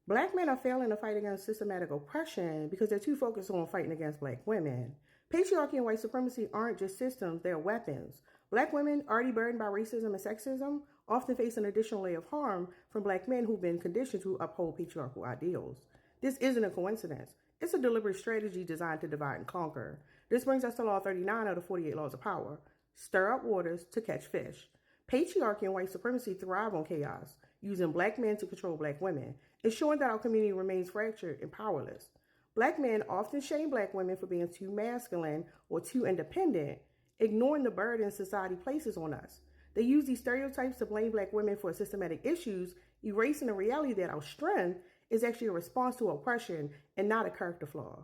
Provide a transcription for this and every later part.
Black men are failing to fight against systematic oppression because they're too focused on fighting against black women. Patriarchy and white supremacy aren't just systems, they're weapons. Black women, already burdened by racism and sexism, often face an additional layer of harm from black men who've been conditioned to uphold patriarchal ideals. This isn't a coincidence. It's a deliberate strategy designed to divide and conquer. This brings us to Law 39 of the 48 Laws of Power. Stir up waters to catch fish. Patriarchy and white supremacy thrive on chaos, using black men to control black women, ensuring that our community remains fractured and powerless. Black men often shame black women for being too masculine or too independent, ignoring the burden society places on us. They use these stereotypes to blame black women for systematic issues, erasing the reality that our strength is actually a response to oppression and not a character flaw.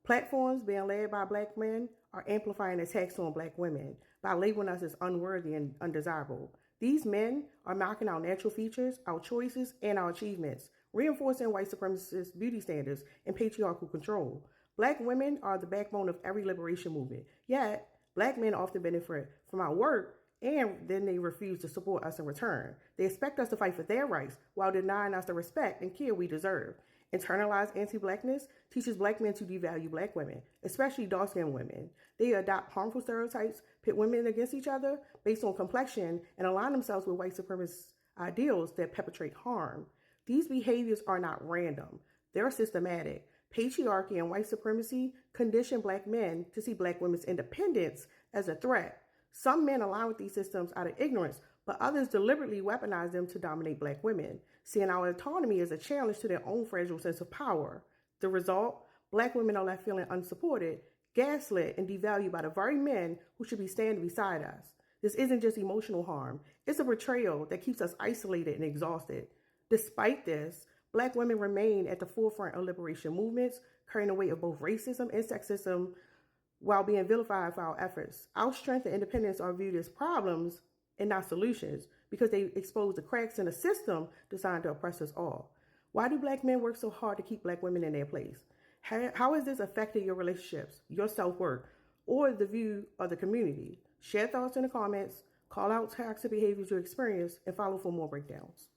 Platforms being led by black men are amplifying attacks on black women by labeling us as unworthy and undesirable. These men are mocking our natural features, our choices, and our achievements, reinforcing white supremacist beauty standards and patriarchal control. Black women are the backbone of every liberation movement, yet black men often benefit from our work and then they refuse to support us in return. They expect us to fight for their rights while denying us the respect and care we deserve. Internalized anti-blackness teaches black men to devalue black women, especially dark-skinned women. They adopt harmful stereotypes, pit women against each other based on complexion, and align themselves with white supremacist ideals that perpetrate harm. These behaviors are not random. They're systematic. Patriarchy and white supremacy condition black men to see black women's independence as a threat. Some men align with these systems out of ignorance, but others deliberately weaponize them to dominate black women, seeing our autonomy as a challenge to their own fragile sense of power. The result, black women are left feeling unsupported, gaslit, and devalued by the very men who should be standing beside us. This isn't just emotional harm, it's a betrayal that keeps us isolated and exhausted. Despite this, black women remain at the forefront of liberation movements, carrying the weight of both racism and sexism while being vilified for our efforts. Our strength and independence are viewed as problems and not solutions because they expose the cracks in a system designed to oppress us all. Why do black men work so hard to keep black women in their place? How has this affected your relationships, your self-worth, or the view of the community? Share thoughts in the comments, call out toxic behaviors you experience, and follow for more breakdowns.